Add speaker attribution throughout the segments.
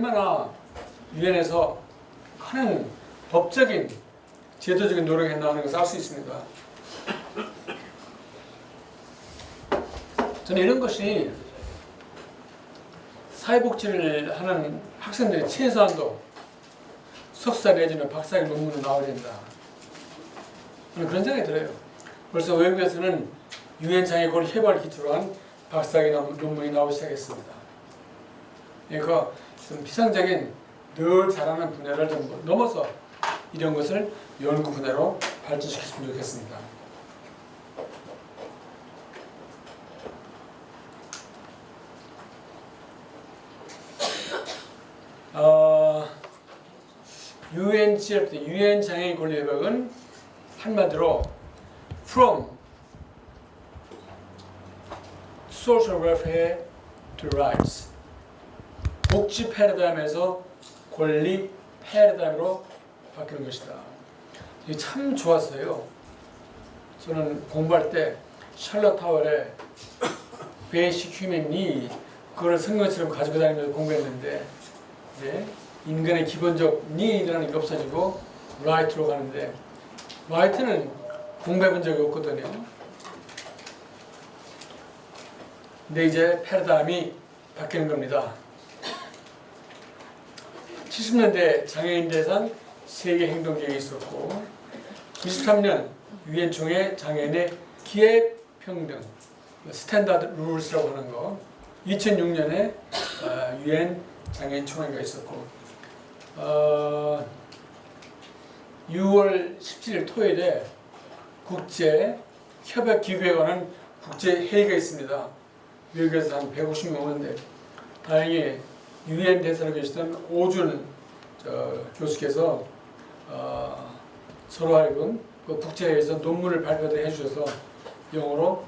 Speaker 1: 얼마나 유엔에서 큰 법적인 제도적인 노력이 했나 하는 것을 알 수 있습니다. 저는 이런 것이 사회복지를 하는 학생들이 최소한도 석사 내지는 박사학위 논문을 나와야 된다. 저는 그런 생각이 들어요. 벌써 외국에서는 유엔 장애권 협약을 기초로 한 박사학위 논문이 나오기 시작했습니다. 그러니까 좀 피상적인 늘 잘하는 분야를 좀 넘어서 이런 것을 연구 분야로 발전시켰으면 좋겠습니다. UNCFD, 유엔 장애인 권리 협약은 한마디로 From Social Welfare to Rights, 복지 패러다임에서 권리 패러다임으로 바뀌는 것이다. 이게 참 좋았어요. 저는 공부할 때 샬럿 타월의 Basic Human Need, 그걸 성경처럼 가지고 다니면서 공부했는데, 네, 인간의 기본적 need라는 게 없어지고 right로 가는데, right는 공부해본 적이 없거든요. 근데 이제 패러다임이 바뀌는 겁니다. 70년대 장애인 대상 세계 행동 계획이 있었고, 93년 유엔 총회 장애인의 기회 평등 스탠다드 룰스라고 하는 거, 2006년에 유엔 장애인 총회가 있었고, 6월 17일 토요일에 국제 협약 기구에 관한 국제 회의가 있습니다. 미국에서 한 150명 오는데, 다행히 유엔 대사로 계시던 오준 교수께서 서로 하여금 그 국제회의에서 논문을 발표해 주셔서 영어로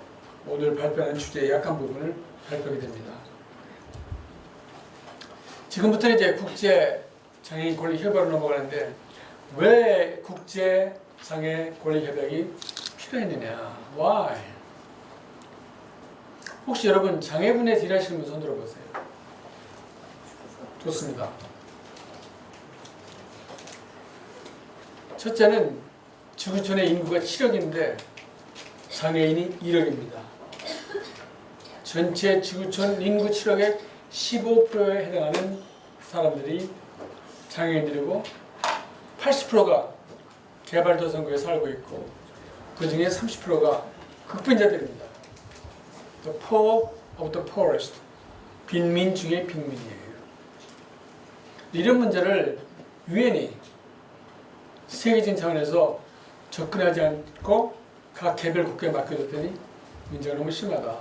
Speaker 1: 오늘 발표하는 주제의 약한 부분을 발표하게 됩니다. 지금부터 이제 국제 장애인 권리 협약으로 넘어가는데, 왜 국제 장애 권리 협약이 필요했느냐? Why? 혹시 여러분 장애분에 딜하시는 분 손 들어보세요. 좋습니다. 첫째는 지구촌의 인구가 7억인데 장애인이 1억입니다. 전체 지구촌 인구 7억의 15%에 해당하는 사람들이 장애인들이고, 80%가 개발도상국에 살고 있고, 그 중에 30%가 극빈자들입니다. The poor of the poorest. 빈민 중에 빈민이에요. 이런 문제를 유엔이 세계적인 차원에서 접근하지 않고 각 개별 국가에 맡겨뒀더니 문제가 너무 심하다.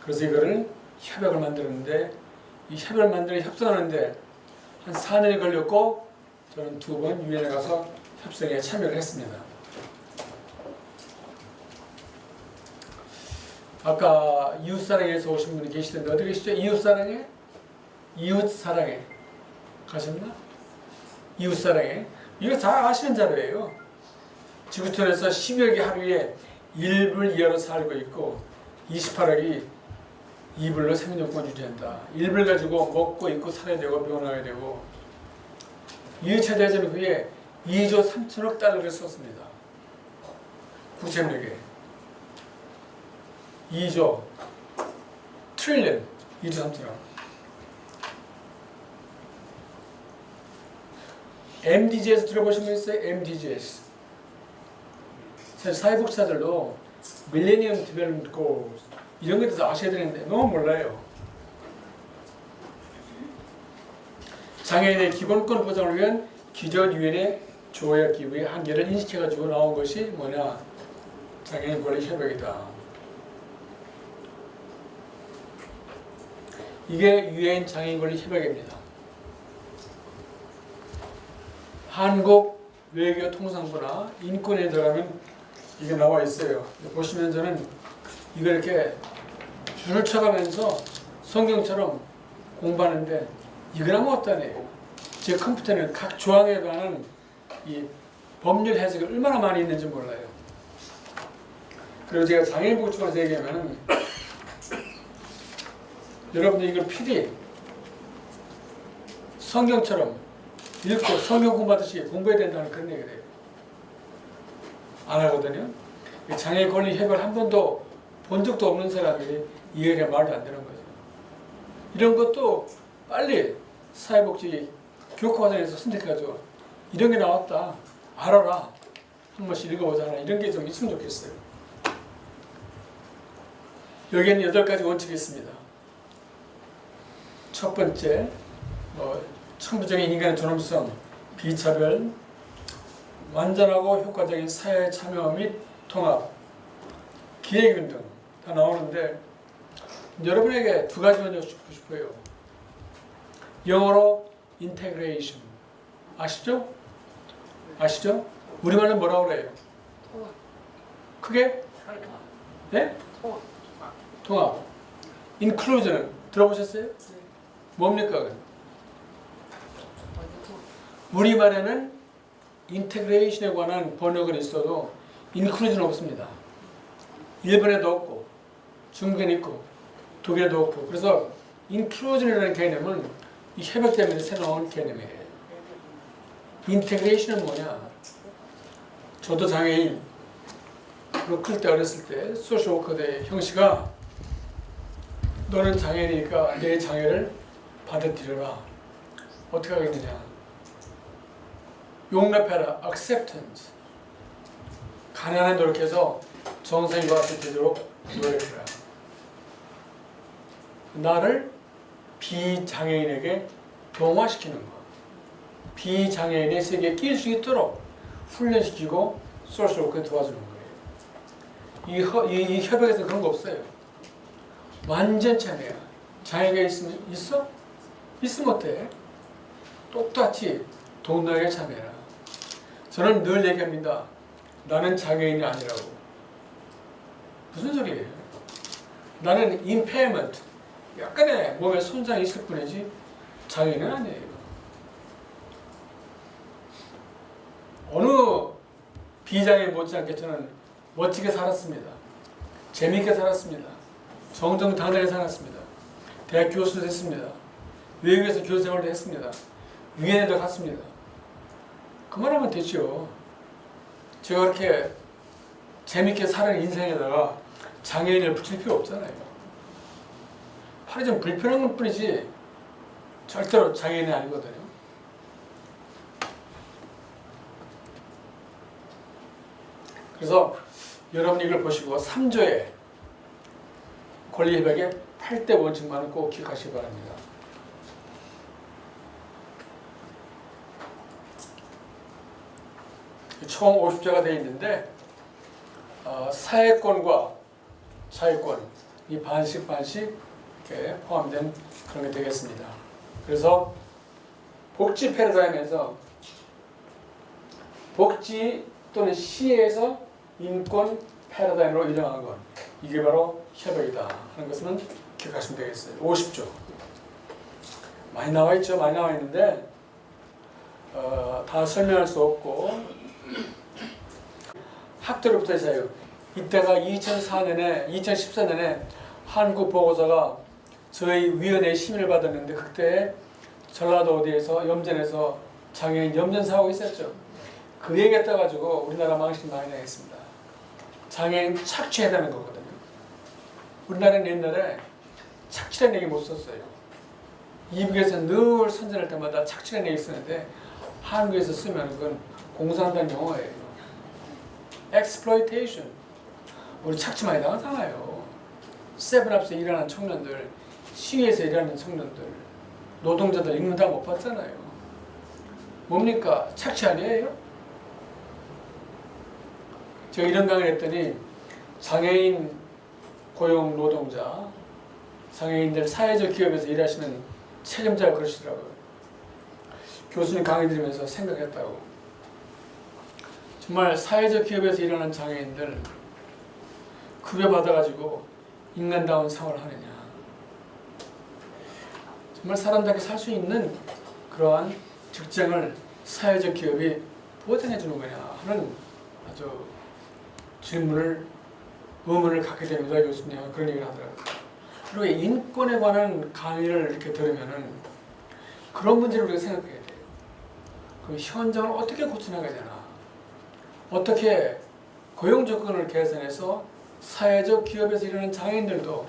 Speaker 1: 그래서 이거를 협약을 만들었는데, 이 협약을 만들어 협상하는데 한 4년이 걸렸고, 저는 2번 유엔에 가서 협상에 참여를 했습니다. 아까 이웃사랑에서 오신 분이 계시던데 어디 계시죠? 이웃사랑에? 이웃사랑에 가셨나? 이웃사랑에. 이거 다 아시는 자료예요. 지구촌에서 10억이 하루에 1불 이하로 살고 있고, 28억이 2불로 생존권 유지한다. 1불 가지고 먹고 입고 살아야 되고 병원에 가야 되고, 2차 대전 후에 2조 3천억 달러를 썼습니다. 구체력에 2조 트릴리언 2조 3천억. MDGs 들어보신 분 있어요? MDGs. 사실 사회복지사들도 밀레니엄 디벨롭먼트 골 이런 것에 대해서 아셔야 되는데 너무 몰라요. 장애인의 기본권 보장을 위한 기존 유엔의 조약 기구의 한계를 인식해가지고 나온 것이 뭐냐? 장애인 권리 협약이다. 이게 유엔 장애인 권리 협약입니다. 한국 외교통상부나 인권에 들어가면 이게 나와 있어요. 보시면 저는 이걸 이렇게 줄을 쳐가면서 성경처럼 공부하는데 이걸 아무것도 안 해요. 제 컴퓨터는 각 조항에 관한 이 법률 해석이 얼마나 많이 있는지 몰라요. 그리고 제가 장애인 복지관에서 얘기하면 여러분들 이걸 필히 성경처럼 읽고 성경 공부하듯이 공부해야 된다는 그런 얘기를 해요. 안 하거든요. 장애 권리 협약을 한 번도 본 적도 없는 사람이 이해가 말도 안 되는 거죠. 이런 것도 빨리 사회복지 교육과정에서 선택해가지고 이런 게 나왔다 알아라 한 번씩 읽어보자 하나 이런 게 좀 있으면 좋겠어요. 여기에는 8가지 원칙이 있습니다. 첫 번째, 천부적인 인간의 존엄성, 비차별, 완전하고 효과적인 사회 참여 및 통합, 기회균등 다 나오는데 여러분에게 2가지만 여쭙고 싶어요. 영어로 integration 아시죠? 아시죠? 우리말로 뭐라고 그래요? 크게? 네? 통합. inclusion은 들어보셨어요? 뭡니까? 우리말에는 인테그레이션에 관한 번역은 있어도 inclusion 없습니다. 일본에도 없고 중국에는 있고 독일에도 없고 그래서 inclusion이라는 개념은 이 협약 때문에 새로 나온 개념이에요. 인테그레이션은 뭐냐? 저도 장애인 클 때 어렸을 때 소셜워커의 형씨가 너는 장애인이니까 내 장애를 받아들여라. 어떻게 하겠느냐? 용납해라. acceptance. 가난한 노력해서 정상인과 같이 되도록 노력해라. 나를 비장애인에게 동화시키는 것. 비장애인의 세계에 끼일 수 있도록 훈련시키고 소셜워크에 도와주는 거예요. 이 협약에서는 그런 거 없어요. 완전 참여야. 장애가 있어? 있으면 어때? 똑같이 동등하게 참여해라. 저는 늘 얘기합니다. 나는 장애인이 아니라고. 무슨 소리예요? 나는 impairment, 약간의 몸에 손상이 있을 뿐이지 장애인은 아니에요. 어느 비장애인 못지않게 저는 멋지게 살았습니다. 재미있게 살았습니다. 정정당당하게 살았습니다. 대학 교수도 했습니다. 외국에서 교수 생활도 했습니다. 유엔에도 갔습니다. 그만하면 되죠. 제가 그렇게 재밌게 사는 인생에다가 장애인을 붙일 필요 없잖아요. 하루 좀 불편한 것 뿐이지 절대로 장애인이 아니거든요. 그래서 여러분이 이걸 보시고 3조의 권리협약의 8대 원칙만은 꼭 기억하시기 바랍니다. 총 50조가 되어 있는데 사회권과 자유권 이 반씩 이렇게 포함된 그런 게 되겠습니다. 그래서 복지 패러다임에서 복지 또는 시에서 인권 패러다임으로 유명한 것 이게 바로 협약이다 하는 것은 기억하시면 되겠어요. 50조 많이 나와 있죠. 많이 나와 있는데 다 설명할 수 없고 학대로부터의 자유 이때가 2014년에 한국 보고서가 저희 위원회의 심의를 받았는데 그때 전라도 어디에서 염전에서 장애인 염전 사고가 있었죠. 그 얘기에 따가지고 우리나라 망신 많이 나겠습니다. 장애인 착취해야 되는 거거든요. 우리나라는 옛날에 착취라는 얘기 못 썼어요. 이북에서 늘 선전할 때마다 착취라는 얘기 쓰는데 한국에서 쓰면 그건 공산당 용어예요. exploitation. 우리 착취 많이 당하잖아요. 세븐업에서 일하는 청년들, 시위에서 일하는 청년들, 노동자들 읽는다 못 봤잖아요. 뭡니까? 착취 아니에요? 제가 이런 강의를 했더니 장애인 고용 노동자, 장애인들 사회적 기업에서 일하시는 책임자가 그러시더라고요. 교수님 강의 들으면서 생각했다고. 정말 사회적 기업에서 일하는 장애인들 급여 받아가지고 인간다운 생활을 하느냐. 정말 사람답게 살 수 있는 그러한 직장을 사회적 기업이 보장해 주는 거냐 하는 아주 의문을 갖게 됩니다. 교수님 그런 얘기를 하더라고요. 그리고 인권에 관한 강의를 이렇게 들으면은 그런 문제를 우리가 생각해야 돼요. 그 현장을 어떻게 고쳐나가야 되나? 어떻게 고용 조건을 개선해서 사회적 기업에서 일하는 장애인들도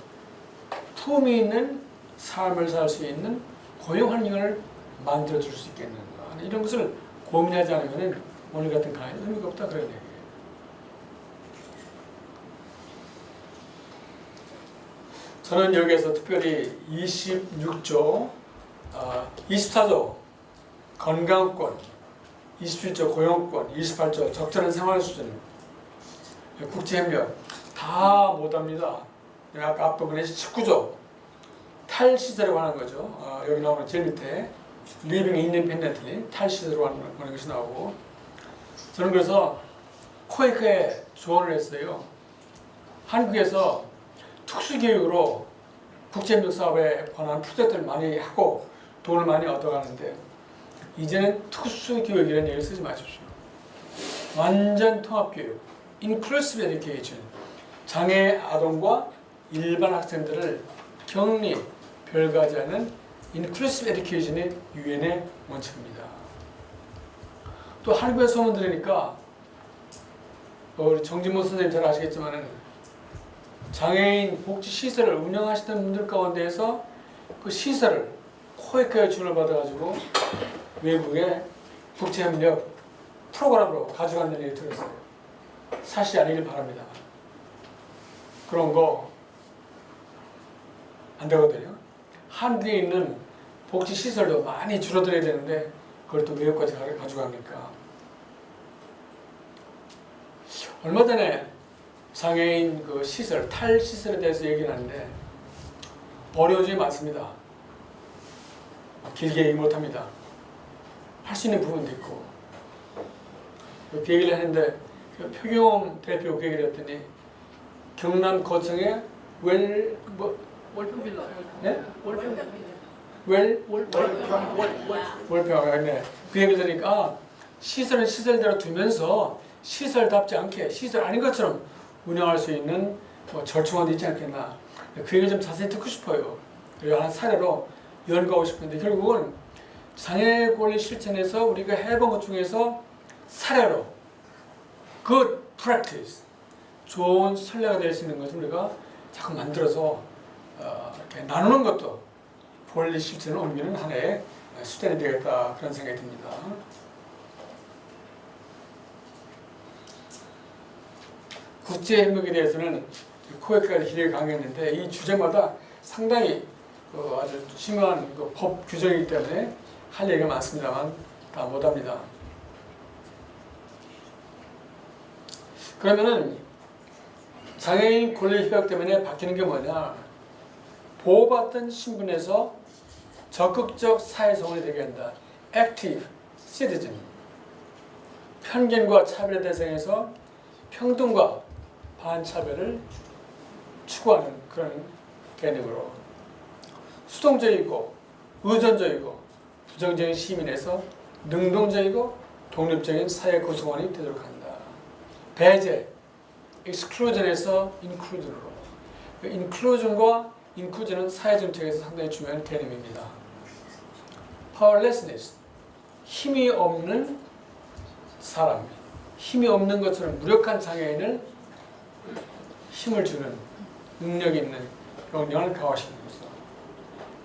Speaker 1: 품위 있는 삶을 살 수 있는 고용 환경을 만들어줄 수 있겠는가? 이런 것을 고민하지 않으면 오늘 같은 강의는 의미가 없다 그런 얘기예요. 저는 여기에서 특별히 26조, 24조 건강권, 27조 고용권, 28조 적절한 생활 수준, 국제협력 다 못합니다. 아까 앞부분에 19조 탈시설에 관한 거죠. 여기 나오는 제일 밑에 Living Independently 탈시설에 관한 것이 나오고, 저는 그래서 코이크에 조언을 했어요. 한국에서 특수교육으로 국제협력 사업에 관한 프로젝트를 많이 하고 돈을 많이 얻어가는데 이제는 특수교육이라는 얘기를 쓰지 마십시오. 완전 통합교육, Inclusive Education, 장애 아동과 일반 학생들을 격리, 별거하지 않은 Inclusive Education이 유엔의 원칙입니다. 또 한국에 소문 들으니까 우리 정진모 선생님 잘 아시겠지만은 장애인 복지 시설을 운영하시던 분들 가운데에서 그 시설을 코이크의 지원을 받아가지고 외국에 국제협력 프로그램으로 가져간다는 얘기 들었어요. 사실이 아니길 바랍니다. 그런 거 안 되거든요. 한국에 있는 복지 시설도 많이 줄어들어야 되는데 그걸 또 외국까지 가져갑니까? 얼마 전에 장애인 그 시설, 탈시설에 대해서 얘기를 하는데 어려운 점이 많습니다. 길게 얘기 못합니다. 할 수 있는 부분도 있고. 그 얘기를 했는데 표경원 대표 그 얘기를 했더니 경남 거창에
Speaker 2: 월평빌라.
Speaker 1: 네?
Speaker 2: 월평.
Speaker 1: 네. 그 얘기를 들으니까 시설은 시설대로 두면서 시설답지 않게 시설 아닌 것처럼 운영할 수 있는 뭐 절충안도 있지 않겠나. 그 얘기 좀 자세히 듣고 싶어요. 그리고 한 사례로 연구하고 싶은데 결국은 장애 권리 실천에서 우리가 해본 것 중에서 사례로 good practice, 좋은 선례가 될 수 있는 것을 우리가 자꾸 만들어서 이렇게 나누는 것도 권리 실천을 옮기는 하나의 수단이 되겠다 그런 생각이 듭니다. 국제협력에 대해서는 코엑까지 길게 강의했는데 이 주제마다 상당히 아주 심한 법 규정이기 때문에 할 얘기가 많습니다만 다 못합니다. 그러면은 장애인 권리 협약 때문에 바뀌는 게 뭐냐? 보호받던 신분에서 적극적 사회성원이 되게 한다. Active Citizen. 편견과 차별의 대상에서 평등과 반차별을 추구하는 그런 개념으로 수동적이고 의존적이고 부정적인 시민에서 능동적이고 독립적인 사회 구성원이 되도록 한다. 배제, exclusion에서 inclusion으로. inclusion과 inclusion은 사회 정책에서 상당히 중요한 개념입니다. powerlessness, 힘이 없는 사람, 힘이 없는 것처럼 무력한 장애인을 힘을 주는 능력 있는 역량을 강화시키는 것이다.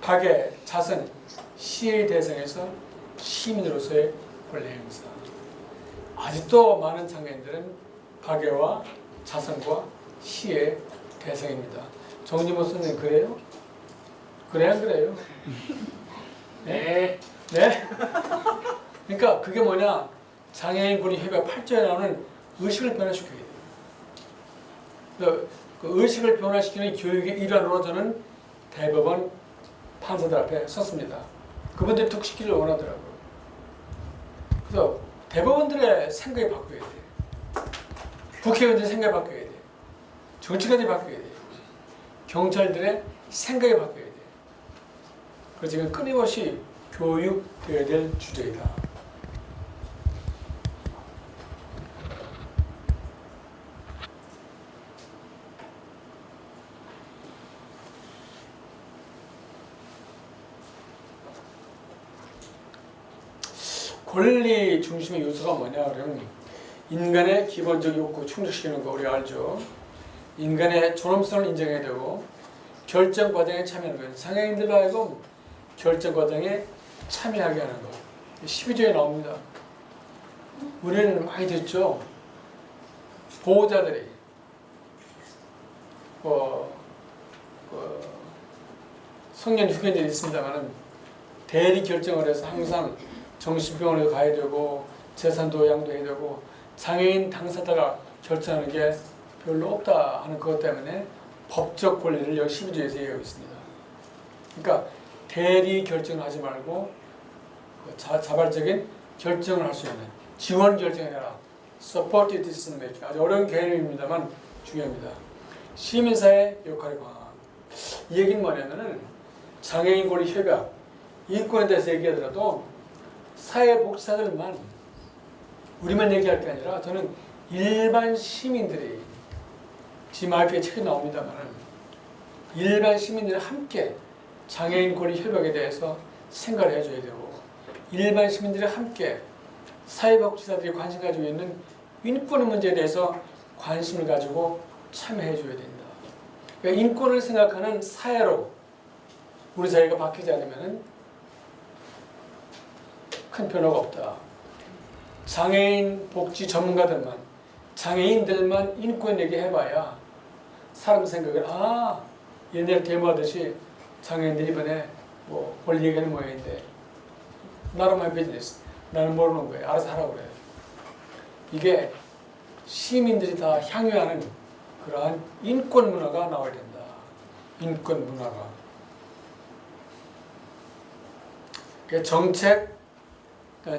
Speaker 1: 박애, 자선, 시의 대상에서 시민으로서의 권리 행사. 아직도 많은 장애인들은 박애와 자선과 시의 대상입니다. 정진모 선생님 그래요? 그래 안 그래요? 네. 네? 그러니까 그게 뭐냐? 장애인 권리 협약 8조에 나오는 의식을 변화시켜야 돼요. 그 의식을 변화시키는 교육의 일환으로 저는 대법원 판사들 앞에 섰습니다. 그분들이 득시키를 원하더라고요. 그래서 대법원들의 생각이 바뀌어야 돼요. 국회의원들의 생각이 바뀌어야 돼요. 정치가들이 바뀌어야 돼요. 경찰들의 생각이 바뀌어야 돼요. 그래서 지금 끊임없이 교육되어야 될 주제이다. 권리 중심의 요소가 뭐냐 그러면 인간의 기본적 욕구 충족시키는 거 우리가 알죠. 인간의 존엄성을 인정해야 되고 결정 과정에 참여하는 거예요. 장애인들로 하여금 결정 과정에 참여하게 하는 거. 12조에 나옵니다. 우리는 많이 듣죠. 보호자들이 성년 후견들이 있습니다만 대리 결정을 해서 항상 정신병원에 가야 되고 재산도 양도해야 되고 장애인 당사자가 결정하는 게 별로 없다 하는 그것 때문에 법적 권리를 여기 12조에서 얘기하고 있습니다. 그러니까 대리 결정을 하지 말고 자발적인 결정을 할 수 있는 지원 결정을 해라. Supported decision making. 아주 어려운 개념입니다만 중요합니다. 시민사회 역할의 강화. 이 얘기는 뭐냐면은 장애인 권리 협약, 인권에 대해서 얘기하더라도 사회복지사들만 우리만 얘기할 게 아니라 저는 일반 시민들이 지금 RP에 책에 나옵니다만 일반 시민들이 함께 장애인 권리 협약에 대해서 생각을 해줘야 되고 일반 시민들이 함께 사회복지사들이 관심 가지고 있는 인권의 문제에 대해서 관심을 가지고 참여해줘야 된다. 그러니까 인권을 생각하는 사회로 우리 사회가 바뀌지 않으면 큰 변화가 없다. 장애인 복지 전문가들만 장애인들만 인권 얘기해봐야 사람 생각을 옛날에 데모하듯이 장애인들이 이번에 뭐 권리 얘기하는 모양인데 나름의 비즈니스 나는 모르는 거예요. 알아서 하라고 그래요. 이게 시민들이 다 향유하는 그러한 인권 문화가 나와야 된다. 인권 문화가.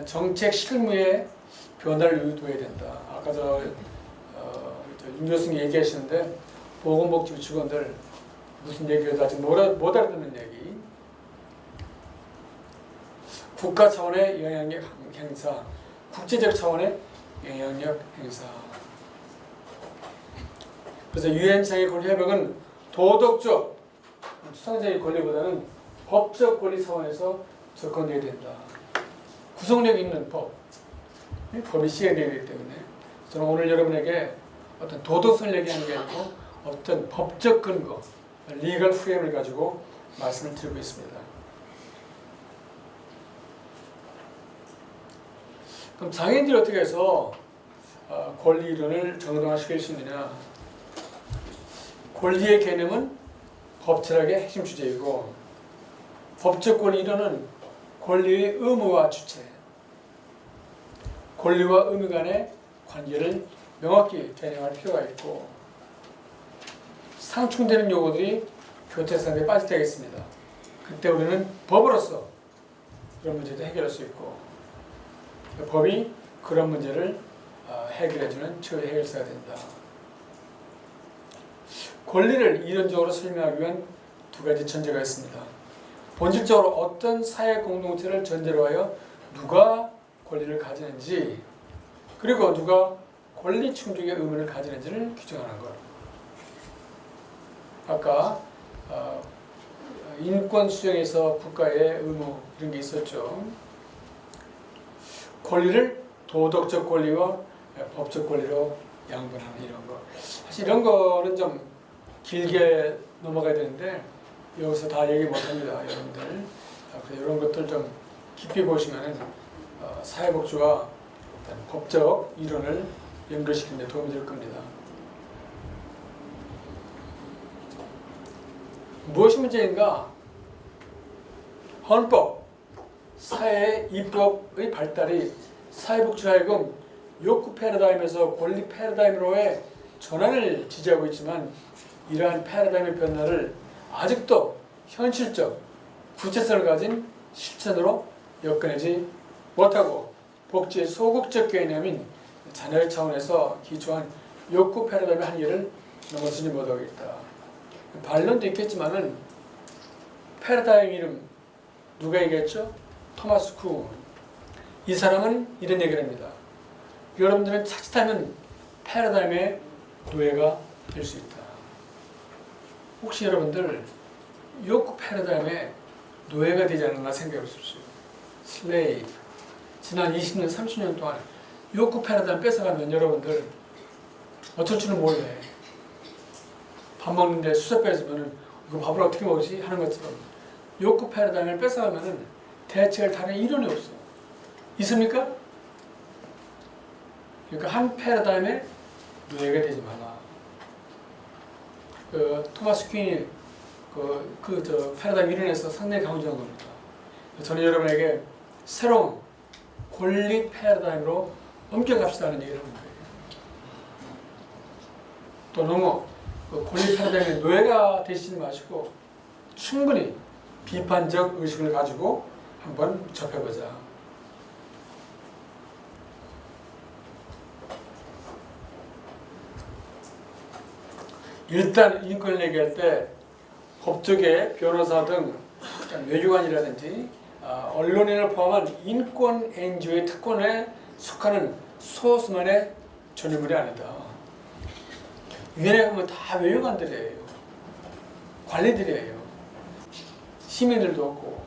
Speaker 1: 정책 실무에 변화를 유도해야 된다. 아까 윤 교수님 얘기하시는데 보건복지부 직원들 무슨 얘기를 아직 못 알아듣는 얘기. 국가 차원의 영향력 행사, 국제적 차원의 영향력 행사. 그래서 유엔 장애 권리 협약은 도덕적, 수상자의 권리보다는 법적 권리 차원에서 접근해야 된다. 구속력 있는 법이 시행되어야 되기 때문에 저는 오늘 여러분에게 어떤 도덕성을 얘기하는 게 아니고 어떤 법적 근거, 리걸 프레임을 가지고 말씀을 드리고 있습니다. 그럼 장애인들이 어떻게 해서 권리 이론을 정당화시킬 수 있느냐? 권리의 개념은 법철학의 핵심 주제이고 법적 권리 이론은 권리의 의무와 주체, 권리와 의무 간의 관계를 명확히 개념할 필요가 있고 상충되는 용어들이 교태산에 빠질 때가 있습니다. 그때 우리는 법으로서 그런 문제도 해결할 수 있고 법이 그런 문제를 해결해주는 최후의 해결사가 된다. 권리를 이론적으로 설명하기 위한 두 가지 전제가 있습니다. 본질적으로 어떤 사회 공동체를 전제로 하여 누가 권리를 가지는지 그리고 누가 권리 충족의 의무를 가지는지를 규정하는 것. 아까 인권 수행에서 국가의 의무 이런 게 있었죠. 권리를 도덕적 권리와 법적 권리로 양분하는 이런 거. 사실 이런 거는 좀 길게 넘어가야 되는데 여기서 다 얘기 못합니다, 여러분들. 그래서 이런 것들 좀 깊이 보시면 사회복지와 법적 이론을 연결시키는 데 도움이 될 겁니다. 무엇이 문제인가? 헌법, 사회 입법의 발달이 사회복지로 하여금 욕구 패러다임에서 권리 패러다임으로의 전환을 지지하고 있지만 이러한 패러다임의 변화를 아직도 현실적, 구체성을 가진 실천으로 엮어내지 못하고 복지의 소극적 개념인 자녀 차원에서 기초한 욕구 패러다임의 한계를 넘어서지 못하고 있다. 반론도 있겠지만은 패러다임 이름 누가 얘기했죠? 토마스 쿤. 이 사람은 이런 얘기를 합니다. 여러분들은 자칫하면 패러다임의 노예가 될 수 있다. 혹시 여러분들 욕구 패러다임의 노예가 되지 않았나 생각해 보십시오. 슬레이브. 지난 20년, 30년 동안 요크 패러다임 뺏어가면 여러분들 어쩔 줄은 몰래 밥 먹는데 수저 뺏으면은 그 밥을 어떻게 먹지 하는 것처럼 요크 패러다임을 뺏어가면은 대책을 다른 이론이 없어. 있습니까? 그러니까 한 패러다임에 노예가 되지 마라. 토마스 퀸이 패러다임 이론에서 상당히 강조한 겁니다. 저는 여러분에게 새로운 권리 패러다임으로 엄격합시다는 얘기를 하는 거예요. 또 너무 권리 패러다임의 노예가 되시지 마시고 충분히 비판적 의식을 가지고 한번 접해보자. 일단 인권을 얘기할 때 법조계, 변호사 등 외교관이라든지 언론인을 포함한 인권 NGO의 특권에 속하는 소수만의 전유물이 아니다. 유엔에 가면 다 외교관들이에요. 관리들이에요. 시민들도 없고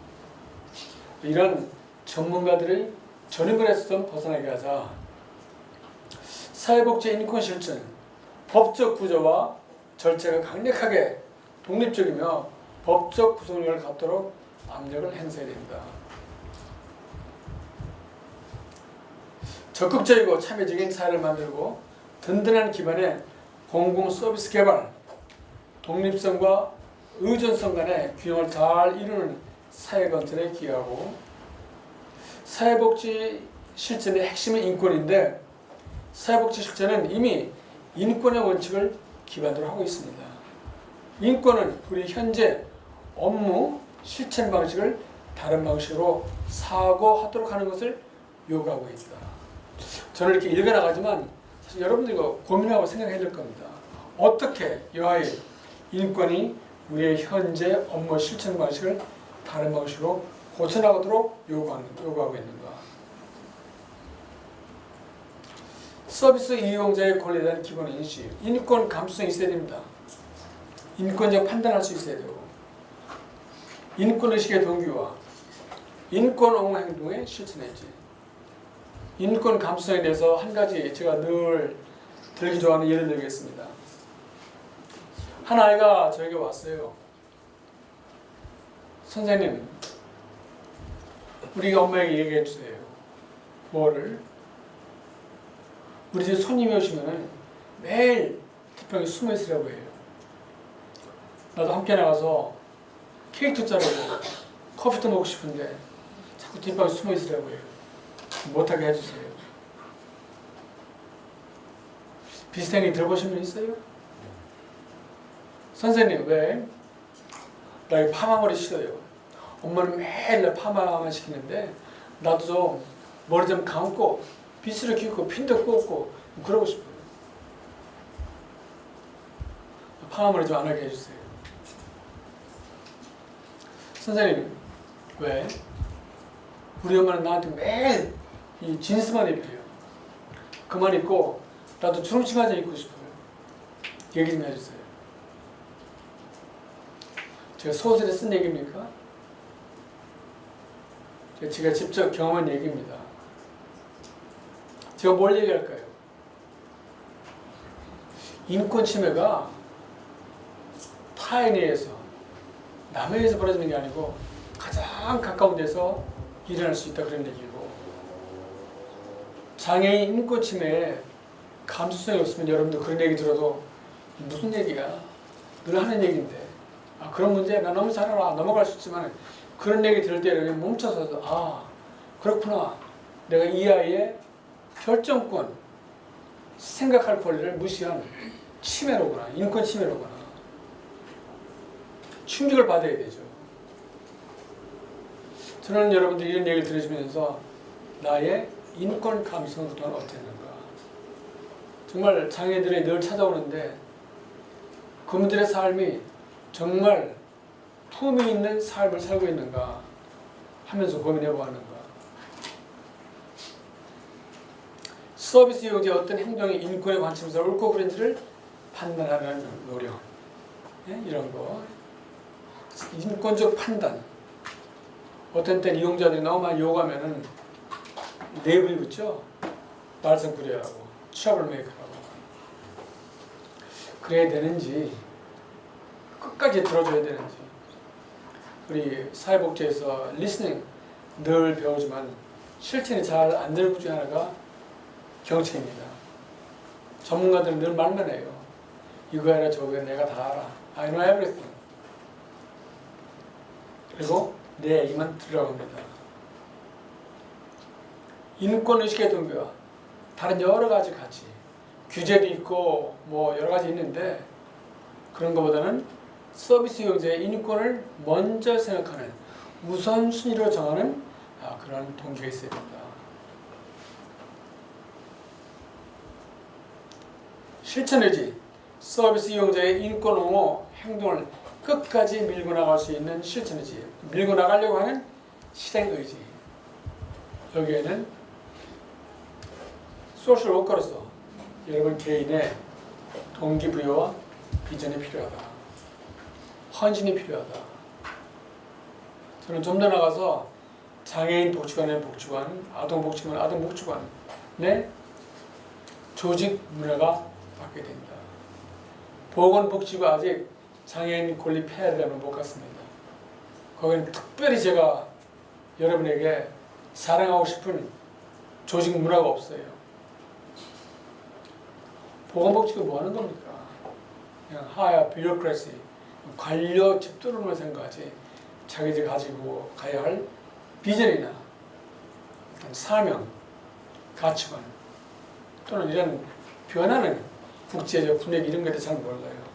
Speaker 1: 이런 전문가들의 전유물에서 좀 벗어나게 하자. 사회복지 인권 실천, 법적 구조와 절차가 강력하게 독립적이며 법적 구속력을 갖도록 압력을 행사해야 됩니다. 적극적이고 참여적인 사회를 만들고 든든한 기반의 공공 서비스 개발, 독립성과 의존성 간의 균형을 잘 이루는 사회 건설에 기여하고 사회복지 실천의 핵심은 인권인데 사회복지 실천은 이미 인권의 원칙을 기반으로 하고 있습니다. 인권은 우리 현재 업무 실천 방식을 다른 방식으로 사고하도록 하는 것을 요구하고 있다. 저는 이렇게 읽어나가지만 사실 여러분들과 고민하고 생각해야 될 겁니다. 어떻게 여하의 인권이 우리의 현재 업무 실천 방식을 다른 방식으로 고쳐나가도록 요구하고 있는가? 서비스 이용자의 권리에 대한 기본 인식, 인권 감수성이 있어야 됩니다. 인권적 판단할 수 있어야 되고 인권의식의 동기와 인권 옹호 행동의 실천이지. 인권 감수성에 대해서 한 가지 제가 늘 들기 좋아하는 예를 들겠습니다. 한 아이가 저에게 왔어요. 선생님, 우리 엄마에게 얘기해 주세요. 뭐를? 우리 집 손님이 오시면 매일 뒷방에 숨어 있으라고 해요. 나도 함께 나가서 케이크도 자르고 커피도 먹고 싶은데 자꾸 뒷방에 숨어 있으라고 해요. 못하게 해주세요. 비슷한 얘기 들어보신 분 있어요? 선생님, 왜? 나 이 파마머리 싫어요. 엄마는 매일 나 파마만 시키는데 나도 좀 머리 좀 감고 빗으로 깃고 핀도 꽂고 그러고 싶어요. 파마머리 좀 안 하게 해주세요. 선생님, 왜? 우리 엄마는 나한테 매일 이 진스만 입혀요. 그만 입고 나도 주름치마저 입고 싶어요. 얘기 좀 해주세요. 제가 소설에 쓴 얘기입니까? 제가 직접 경험한 얘기입니다. 제가 뭘 얘기할까요? 인권 침해가 타인에 의해서 남에 의해서 벌어지는 게 아니고 가장 가까운 데서 일어날 수 있다 그런 얘기고, 장애인 인권 침해에 감수성이 없으면 여러분들 그런 얘기 들어도 무슨 얘기야? 늘 하는 얘기인데 그런 문제 나 너무 잘 알아 넘어갈 수 있지만 그런 얘기 들을 때 이렇게 멈춰서 그렇구나, 내가 이 아이의 결정권 생각할 권리를 무시한 침해로구나, 인권 침해로구나, 충격을 받아야 되죠. 저는 여러분들이 이런 얘기를 들으시면서 나의 인권 감수성 또한 어땠는가, 정말 장애인들이 늘 찾아오는데 그분들의 삶이 정말 품위 있는 삶을 살고 있는가 하면서 고민해 보았는가. 서비스 이용자의 어떤 행동이 인권의 관점에서 옳고 그른지를 판단하는 노력, 이런 거, 인권적 판단. 어떤 때는 이용자들이 너무 많이 요구하면은 레이블이 붙죠. 말썽꾸러기라고, 트러블메이커라고. 그래야 되는지, 끝까지 들어줘야 되는지. 우리 사회복지에서 리스닝 늘 배우지만 실천이 잘 안 되는 것 중에 하나가 경청입니다. 전문가들은 늘 말만 해요. 이거 해라 저거 해라 내가 다 알아. I know everything. 그리고 내 얘기만 들으라고 합니다. 인권의식의 동기와 다른 여러 가지 가치, 규제도 있고 뭐 여러 가지 있는데 그런 것보다는 서비스 이용자의 인권을 먼저 생각하는 우선순위로 정하는 그런 동기가 있어야 됩니다. 실천의지, 서비스 이용자의 인권 옹호 행동을 끝까지 밀고 나갈 수 있는 실천의지, 밀고 나가려고 하는 실행의지. 여기에는 소셜 워커로서 여러분 개인의 동기부여와 비전이 필요하다. 헌신이 필요하다. 저는 좀 더 나가서 장애인 복지관의 복지관, 아동 복지관, 아동 복지관의 조직 문화가 바뀌어야 됩니다. 보건복지부가 아직 장애인 권리 폐해라면 못 갔습니다. 거기는 특별히 제가 여러분에게 사랑하고 싶은 조직 문화가 없어요. 보건복지가 뭐 하는 겁니까? 그냥 하야 비로크래시, 관료 집도론을 생각하지 자기들이 가지고 가야 할 비전이나 사명, 가치관 또는 이런 변하는 국제적 분위기 이런 것에 잘 몰라요.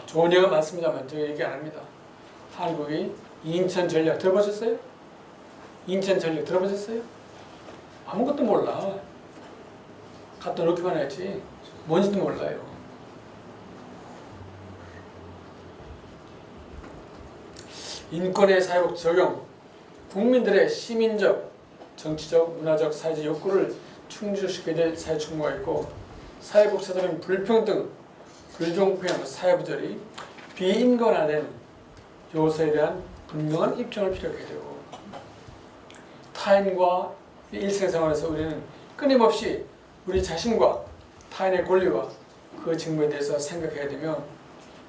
Speaker 1: 좋은 예가 많습니다만 제가 얘기 안 합니다. 한국이 인천 전략 들어보셨어요? 인천 전략 들어보셨어요? 아무것도 몰라. 갖다 놓기만 했지 뭔지도 몰라요. 인권의 사회복 적용, 국민들의 시민적, 정치적, 문화적, 사회적 욕구를 충족시켜야 될 사회 충고가 있고 사회복지사들은 불평등, 불공평, 사회부조리, 비인권화된 요소에 대한 분명한 입장을 필요하게 되고 타인과 일상생활에서 우리는 끊임없이 우리 자신과 타인의 권리와 그 직무에 대해서 생각해야 되며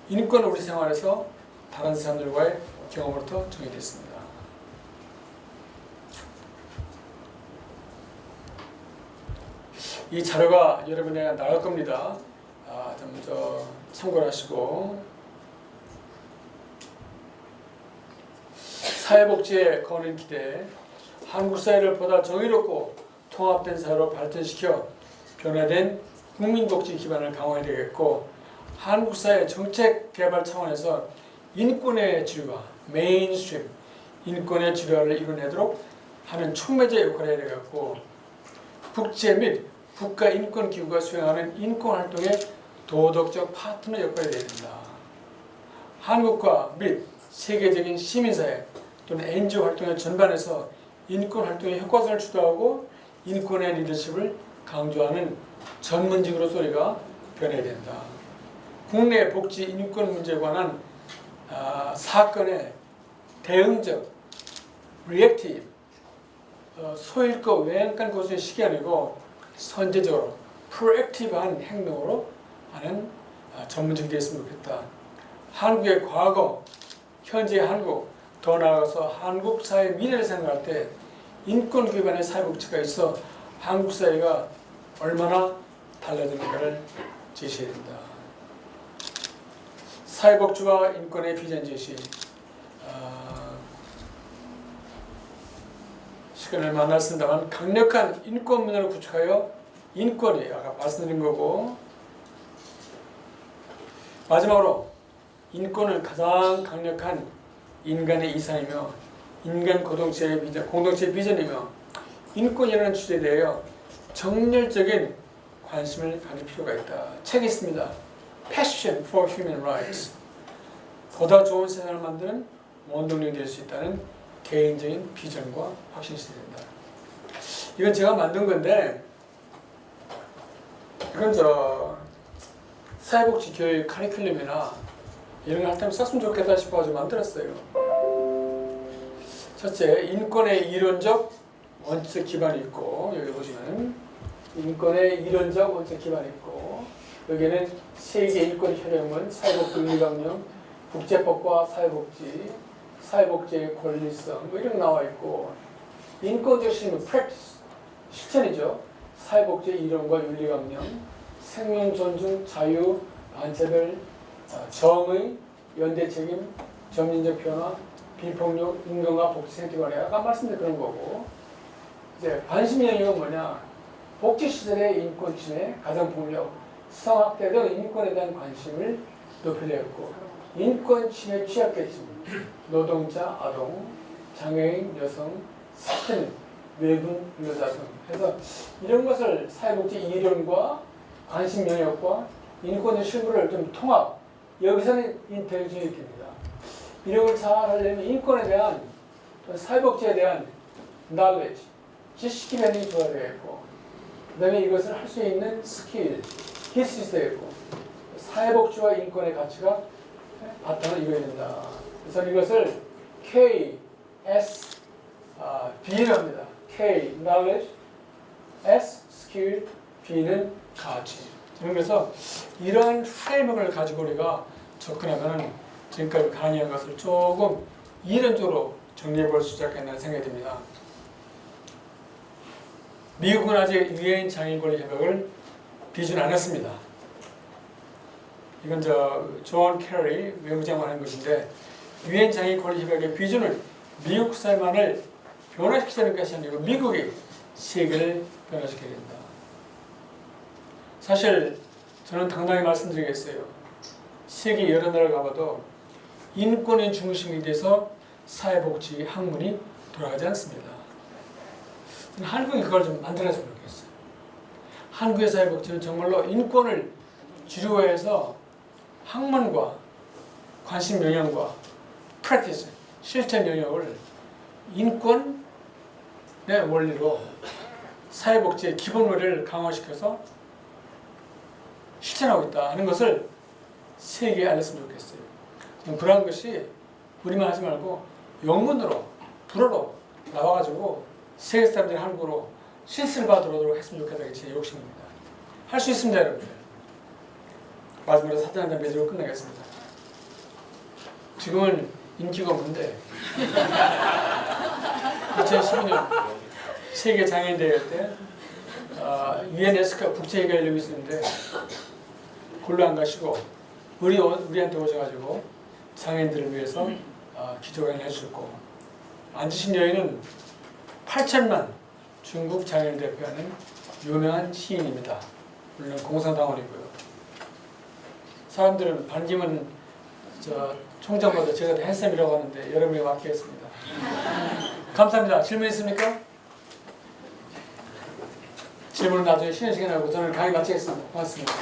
Speaker 1: 인권은 우리 생활에서 다른 사람들과의 경험으로부터 정의됐습니다. 이 자료가 여러분에게 나갈 겁니다. 좀 참고를 하시고 사회복지의 거는 기대, 한국 사회를 보다 정의롭고 통합된 사회로 발전시켜 변화된 국민복지 기반을 강화해야 되겠고 한국 사회 정책 개발 차원에서 인권의 지류와 메인스트림, 인권의 지류화를 이뤄내도록 하는 촉매자 역할을 해야 되겠고 국제 및 국가인권기구가 수행하는 인권활동의 도덕적 파트너 역할을 해야 된다. 한국과 및 세계적인 시민사회 또는 NGO 활동의 전반에서 인권활동의 효과성을 주도하고 인권의 리더십을 강조하는 전문직으로서 우리가 변해야 된다. 국내 복지 인권 문제에 관한 사건의 대응적, 리액티브, 소일거 외양간 고수의 시기 아니고 선제적으로 프로액티브한 행동으로 하는 전문직이 되었으면 좋겠다. 한국의 과거, 현재의 한국, 더 나아가서 한국 사회의 미래를 생각할 때 인권 기반의 사회복지가 있어 한국 사회가 얼마나 달라지는가를 제시해야 된다. 사회복지와 인권의 비전 제시, 시간을 만났습니다만 강력한 인권 문화를 구축하여 인권이 아까 말씀드린 거고 마지막으로 인권은 가장 강력한 인간의 이상이며 인간 공동체의 비전이며 인권이라는 주제에 대하여 정열적인 관심을 가질 필요가 있다. 책이 있습니다. Passion for Human Rights. 보다 좋은 세상을 만드는 원동력이 될 수 있다는 개인적인 비전과 확신이 있어야 된다. 이건 제가 만든 건데 이건 사회복지 교육 커리큘럼이나 이런 걸 할 때면 썼으면 좋겠다 싶어서 만들었어요. 첫째, 인권의 이론적 원칙 기반이 있고 여기 보시면 인권의 이론적 원칙 기반이 있고 여기는 세계 인권 협약문, 사회복지 윤리강령, 국제법과 사회복지, 사회복지의 권리성 뭐 이런 거 나와 있고 인권적 실무, practice, 실천이죠. 사회복지의 이론과 윤리강령, 생명 존중, 자유, 반차별, 정의, 연대 책임, 점진적 변화, 비폭력, 인권과 복지 생태 관리 아까 말씀드린 그런 거고 이제 관심 영역은 뭐냐 복지시설의 인권 침해, 가정폭력, 성학대 등 인권에 대한 관심을 높이려고 인권 침해 취약계층, 노동자, 아동, 장애인, 여성, 사진, 외국 근로자 등 해서 이런 것을 사회복지 이론과 관심 영역과 인권의 실무를 좀 통합 여기서는 인텔리전트입니다. 이런 걸 잘 하려면 인권에 대한 사회복지에 대한 knowledge, 지식 기반이 좋아야 되겠고 그 다음에 이것을 할 수 있는 스킬, 기술이 있어야겠고 사회복지와 인권의 가치가 바탕을 이루어야 된다. 그래서 이것을 K, S, B를 합니다. K, knowledge, S, skill, B는 가치. 그래서 이러한 프레임을 가지고 우리가 접근하면 지금까지 강의한 것을 조금 이론적으로 정리해 볼 수 있지 않겠나 생각이 듭니다. 미국은 아직 유엔 장애인 권리 협약을 비준 안 했습니다. 이건 존 캐리 외무장관 한 것인데 유엔 장애인 권리 협약의 비준을 미국 사회만을 변화시키자는 것이 아니고 미국이 세계를 변화시켜야 된다. 사실 저는 당당히 말씀드리겠어요. 세계 여러 나라를 가봐도 인권의 중심이 돼서 사회복지 학문이 돌아가지 않습니다. 한국이 그걸 좀 만들어서 그렇겠어요. 한국의 사회복지는 정말로 인권을 주류화 해서 학문과 관심 영역과 프랙티스, 실천 영역을 인권의 원리로 사회복지의 기본 원리를 강화시켜서 실천하고 있다 하는 것을 세계에 알렸으면 좋겠어요. 그러한 것이 우리만 하지 말고 영문으로, 불어로 나와가지고 세계 사람들이 한국어로 실습을 받도록 했으면 좋겠다는 게 제 욕심입니다. 할 수 있습니다, 여러분들. 마지막으로 사진 한 장 맺으고 끝내겠습니다. 지금은 인기가 없는데 2012년 세계 장애인 대회 때 유엔에스카 국제회의가 열리고 있었는데 골로 안 가시고 우리한테 오셔가지고 장애인들을 위해서 기도회를 해주셨고 앉으신 여인은 8천만 중국 장애인 대표하는 유명한 시인입니다. 물론 공산당원이고요. 사람들은 반기문 총장보다 제가 더 핸섬이라고 하는데 여러분에게 맡기겠습니다. 감사합니다. 질문 있습니까? 질문은 나중에 쉬는 시간에 하고 저는 강의 마치겠습니다. 고맙습니다.